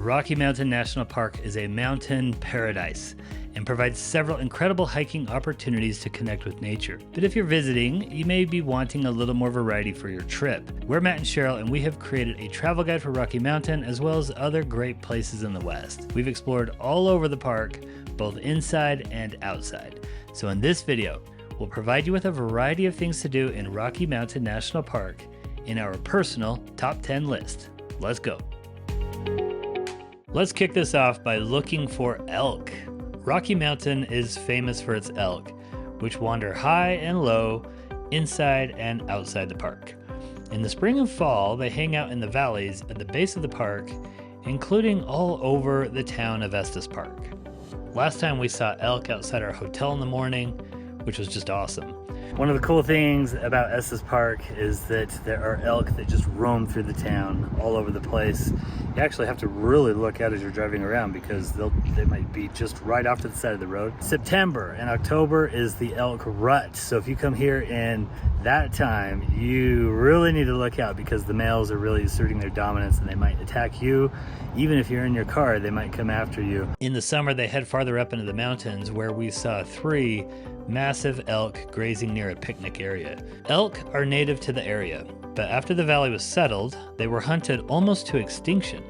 Rocky Mountain National Park is a mountain paradise and provides several incredible hiking opportunities to connect with nature. But if you're visiting, you may be wanting a little more variety for your trip. We're Matt and Cheryl, and we have created a travel guide for Rocky Mountain as well as other great places in the West. We've explored all over the park, both inside and outside. So in this video, we'll provide you with a variety of things to do in Rocky Mountain National Park in our personal top 10 list. Let's go. Let's kick this off by looking for elk. Rocky Mountain is famous for its elk, which wander high and low, inside and outside the park. In the spring and fall, they hang out in the valleys at the base of the park, including all over the town of Estes Park. Last time we saw elk outside our hotel in the morning, which was just awesome. One of the cool things about Estes Park is that there are elk that just roam through the town all over the place. You actually have to really look out as you're driving around because they might be just right off to the side of the road. September and October is the elk rut. So if you come here in that time, you really need to look out because the males are really asserting their dominance and they might attack you. Even if you're in your car, they might come after you. In the summer, they head farther up into the mountains where we saw 3 massive elk grazing near a picnic area. Elk are native to the area, but after the valley was settled, they were hunted almost to extinction.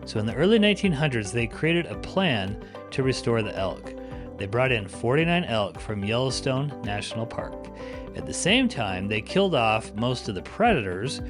So in the early 1900s, they created a plan to restore the elk. They brought in 49 elk from Yellowstone National Park. At the same time, they killed off most of the predators,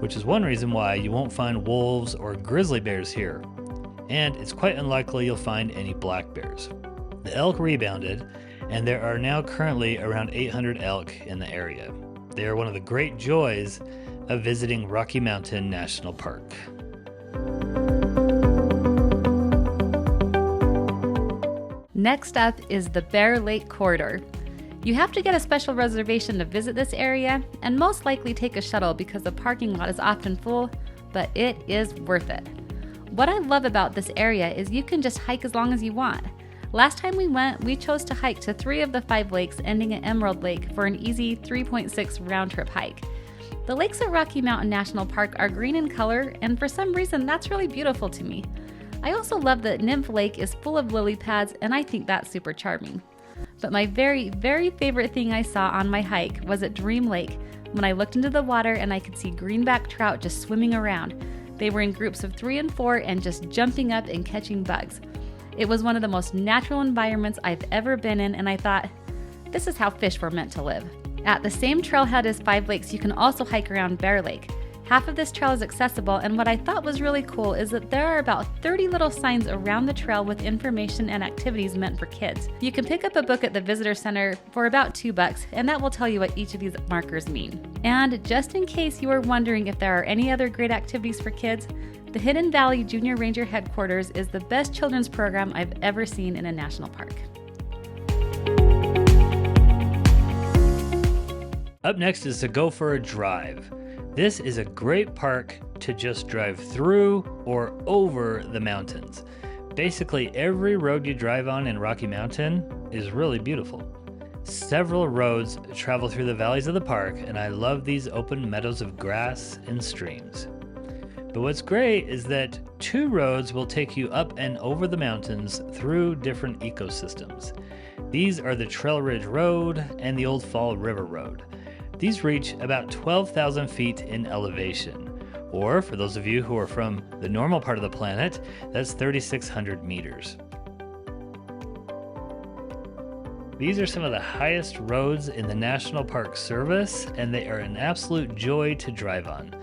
which is one reason why you won't find wolves or grizzly bears here. And it's quite unlikely you'll find any black bears. The elk rebounded, and there are now currently around 800 elk in the area. They are one of the great joys of visiting Rocky Mountain National Park. Next up is the Bear Lake Corridor. You have to get a special reservation to visit this area and most likely take a shuttle because the parking lot is often full, but it is worth it. What I love about this area is you can just hike as long as you want. Last time we went, we chose to hike to 3 of the 5 lakes ending at Emerald Lake for an easy 3.6 round-trip hike. The lakes at Rocky Mountain National Park are green in color, and for some reason that's really beautiful to me. I also love that Nymph Lake is full of lily pads, and I think that's super charming. But my very favorite thing I saw on my hike was at Dream Lake when I looked into the water and I could see greenback trout just swimming around. They were in groups of 3 and 4 and just jumping up and catching bugs. It was one of the most natural environments I've ever been in, and I thought, this is how fish were meant to live. At the same trailhead as 5 Lakes, you can also hike around Bear Lake. Half of this trail is accessible, and what I thought was really cool is that there are about 30 little signs around the trail with information and activities meant for kids. You can pick up a book at the visitor center for about $2, and that will tell you what each of these markers mean. And just in case you are wondering if there are any other great activities for kids, the Hidden Valley Junior Ranger Headquarters is the best children's program I've ever seen in a national park. Up next is to go for a drive. This is a great park to just drive through or over the mountains. Basically, every road you drive on in Rocky Mountain is really beautiful. Several roads travel through the valleys of the park, and I love these open meadows of grass and streams. But what's great is that 2 roads will take you up and over the mountains through different ecosystems. These are the Trail Ridge Road and the Old Fall River Road. These reach about 12,000 feet in elevation, or for those of you who are from the normal part of the planet, that's 3,600 meters. These are some of the highest roads in the National Park Service, and they are an absolute joy to drive on.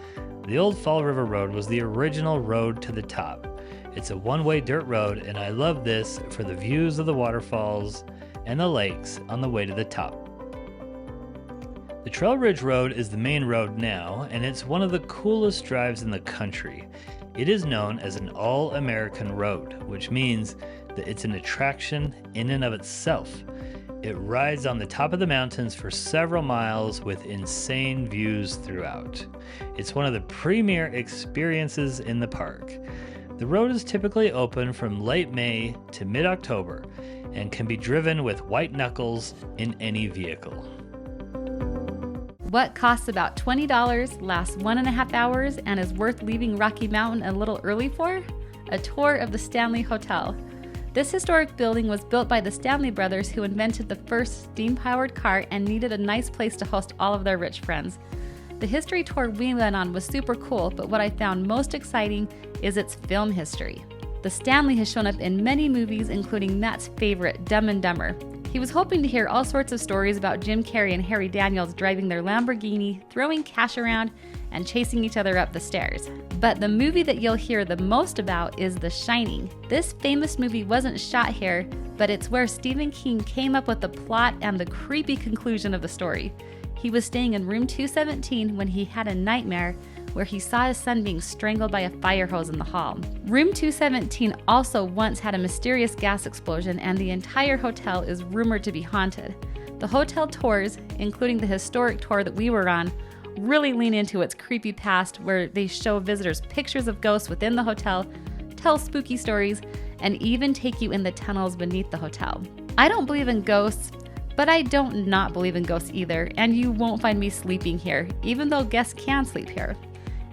The Old Fall River Road was the original road to the top. It's a one-way dirt road, and I love this for the views of the waterfalls and the lakes on the way to the top. The Trail Ridge Road is the main road now, and it's one of the coolest drives in the country. It is known as an all-American road, which means that it's an attraction in and of itself. It rides on the top of the mountains for several miles with insane views throughout. It's one of the premier experiences in the park. The road is typically open from late May to mid-October and can be driven with white knuckles in any vehicle. What costs about $20, lasts 1.5 hours, and is worth leaving Rocky Mountain a little early for? a tour of the Stanley Hotel. This historic building was built by the Stanley brothers, who invented the first steam-powered car and needed a nice place to host all of their rich friends. The history tour we went on was super cool, but what I found most exciting is its film history. The Stanley has shown up in many movies, including Matt's favorite, Dumb and Dumber. He was hoping to hear all sorts of stories about Jim Carrey and Harry Daniels driving their Lamborghini, throwing cash around, and chasing each other up the stairs. But the movie that you'll hear the most about is The Shining. This famous movie wasn't shot here, but it's where Stephen King came up with the plot and the creepy conclusion of the story. He was staying in room 217 when he had a nightmare where he saw his son being strangled by a fire hose in the hall. Room 217 also once had a mysterious gas explosion, and the entire hotel is rumored to be haunted. The hotel tours, including the historic tour that we were on, really lean into its creepy past, where they show visitors pictures of ghosts within the hotel, tell spooky stories, and even take you in the tunnels beneath the hotel. I don't believe in ghosts, but I don't not believe in ghosts either, and you won't find me sleeping here, even though guests can sleep here.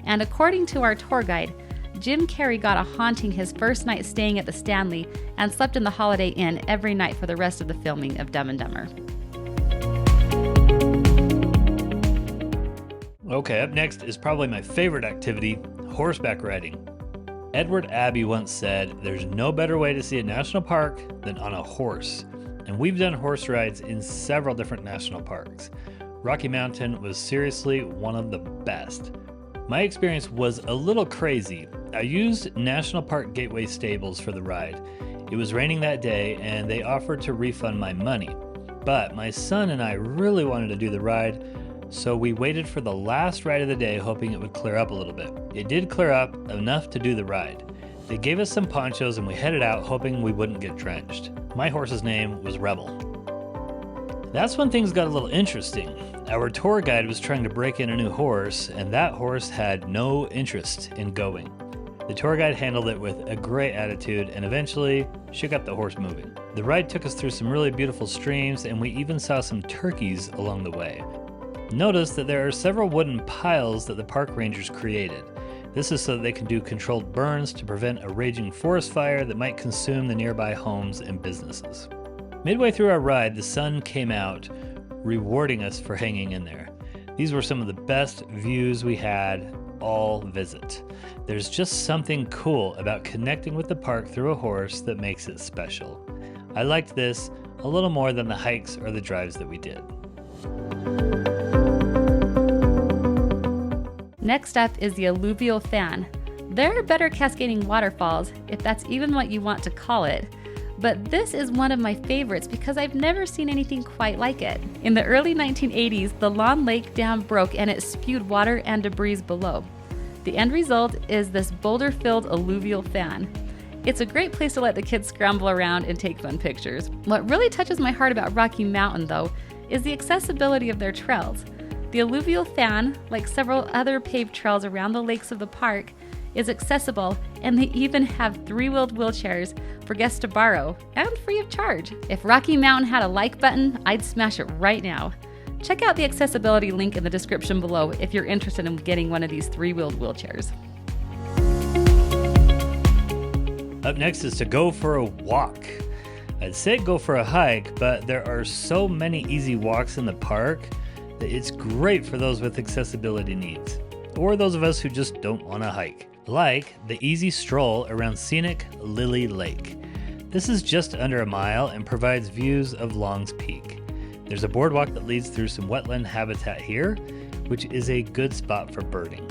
And according to our tour guide, Jim Carrey got a haunting his first night staying at the Stanley and slept in the Holiday Inn every night for the rest of the filming of Dumb and Dumber. Okay, up next is probably my favorite activity, horseback riding. Edward Abbey once said, "There's no better way to see a national park than on a horse." And we've done horse rides in several different national parks. Rocky Mountain was seriously one of the best. My experience was a little crazy. I used National Park Gateway Stables for the ride. It was raining that day and they offered to refund my money. But my son and I really wanted to do the ride, so we waited for the last ride of the day, hoping it would clear up a little bit. It did clear up enough to do the ride. They gave us some ponchos and we headed out, hoping we wouldn't get drenched. My horse's name was Rebel. That's when things got a little interesting. Our tour guide was trying to break in a new horse, and that horse had no interest in going. The tour guide handled it with a great attitude and eventually she got the horse moving. The ride took us through some really beautiful streams, and we even saw some turkeys along the way. Notice that there are several wooden piles that the park rangers created. This is so that they can do controlled burns to prevent a raging forest fire that might consume the nearby homes and businesses. Midway through our ride, the sun came out, rewarding us for hanging in there. These were some of the best views we had all visit. There's just something cool about connecting with the park through a horse that makes it special. I liked this a little more than the hikes or the drives that we did. Next up is the Alluvial Fan. There are better cascading waterfalls, if that's even what you want to call it, but this is one of my favorites because I've never seen anything quite like it. In the early 1980s, the Long Lake Dam broke and it spewed water and debris below. The end result is this boulder-filled alluvial fan. It's a great place to let the kids scramble around and take fun pictures. What really touches my heart about Rocky Mountain, though, is the accessibility of their trails. The Alluvial Fan, like several other paved trails around the lakes of the park, is accessible, and they even have three-wheeled wheelchairs for guests to borrow, and free of charge. If Rocky Mountain had a like button, I'd smash it right now. Check out the accessibility link in the description below if you're interested in getting one of these three-wheeled wheelchairs. Up next is to go for a walk. I'd say go for a hike, but there are so many easy walks in the park that it's great for those with accessibility needs, or those of us who just don't want to hike, like the easy stroll around Scenic Lily Lake. This is just under a mile and provides views of Long's Peak. There's a boardwalk that leads through some wetland habitat here, which is a good spot for birding.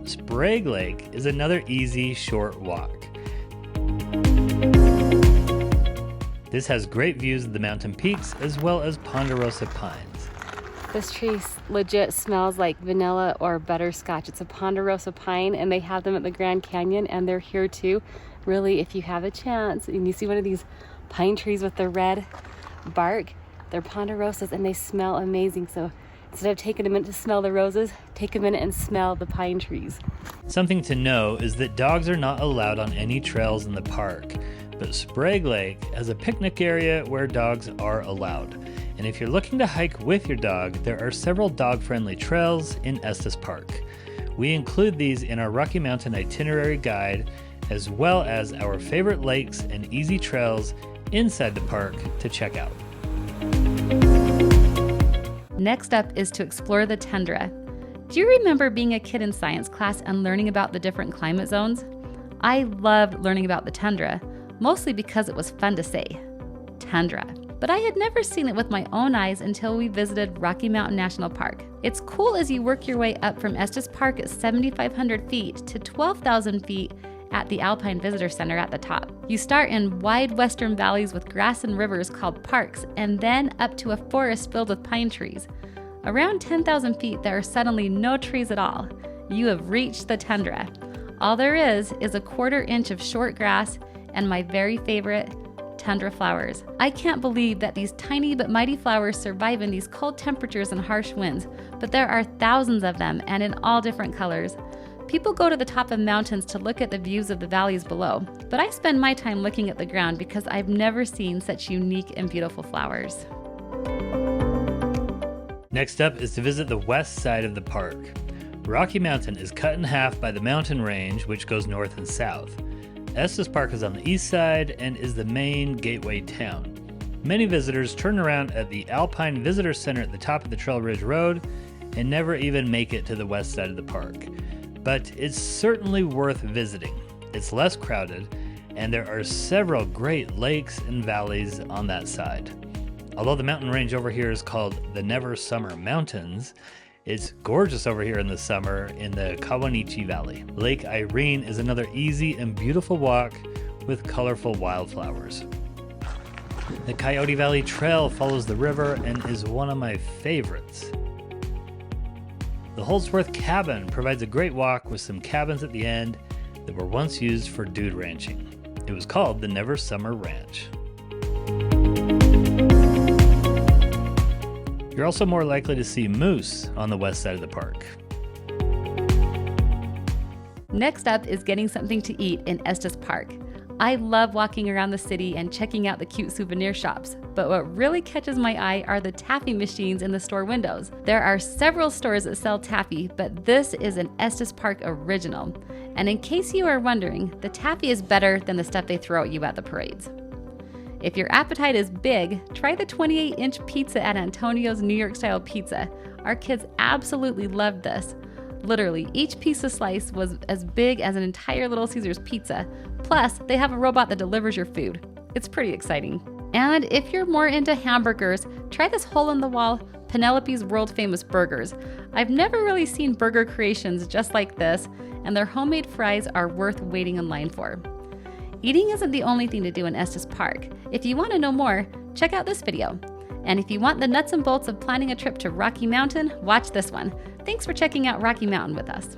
Sprague Lake is another easy, short walk. This has great views of the mountain peaks as well as ponderosa pines. This tree legit smells like vanilla or butterscotch. It's a ponderosa pine, and they have them at the Grand Canyon, and they're here too. Really, if you have a chance and you see one of these pine trees with the red bark, they're ponderosas and they smell amazing. So instead of taking a minute to smell the roses, take a minute and smell the pine trees. Something to know is that dogs are not allowed on any trails in the park, but Sprague Lake has a picnic area where dogs are allowed. And if you're looking to hike with your dog, there are several dog-friendly trails in Estes Park. We include these in our Rocky Mountain itinerary guide, as well as our favorite lakes and easy trails inside the park to check out. Next up is to explore the tundra. Do you remember being a kid in science class and learning about the different climate zones? I loved learning about the tundra, mostly because it was fun to say, tundra. But I had never seen it with my own eyes until we visited Rocky Mountain National Park. It's cool as you work your way up from Estes Park at 7,500 feet to 12,000 feet at the Alpine Visitor Center at the top. You start in wide western valleys with grass and rivers called parks, and then up to a forest filled with pine trees. Around 10,000 feet, there are suddenly no trees at all. You have reached the tundra. All there is a 1/4 inch of short grass and my very favorite, tundra flowers. I can't believe that these tiny but mighty flowers survive in these cold temperatures and harsh winds, but there are thousands of them and in all different colors. People go to the top of mountains to look at the views of the valleys below, but I spend my time looking at the ground because I've never seen such unique and beautiful flowers. Next up is to visit the west side of the park. Rocky Mountain is cut in half by the mountain range, which goes north and south. Estes Park is on the east side and is the main gateway town. Many visitors turn around at the Alpine Visitor Center at the top of the Trail Ridge Road and never even make it to the west side of the park. But it's certainly worth visiting. It's less crowded, and there are several great lakes and valleys on that side. Although the mountain range over here is called the Never Summer Mountains, it's gorgeous over here in the summer in the Kawanichi Valley. Lake Irene is another easy and beautiful walk with colorful wildflowers. The Coyote Valley Trail follows the river and is one of my favorites. The Holsworth Cabin provides a great walk with some cabins at the end that were once used for dude ranching. It was called the Never Summer Ranch. You're also more likely to see moose on the west side of the park. Next up is getting something to eat in Estes Park. I love walking around the city and checking out the cute souvenir shops, but what really catches my eye are the taffy machines in the store windows. There are several stores that sell taffy, but this is an Estes Park original. And in case you are wondering, the taffy is better than the stuff they throw at you at the parades. If your appetite is big, try the 28-inch pizza at Antonio's New York Style Pizza. Our kids absolutely loved this. Literally, each piece of slice was as big as an entire Little Caesars pizza. Plus, they have a robot that delivers your food. It's pretty exciting. And if you're more into hamburgers, try this hole-in-the-wall Penelope's world-famous burgers. I've never really seen burger creations just like this, and their homemade fries are worth waiting in line for. Eating isn't the only thing to do in Estes Park. If you want to know more, check out this video. And if you want the nuts and bolts of planning a trip to Rocky Mountain, watch this one. Thanks for checking out Rocky Mountain with us.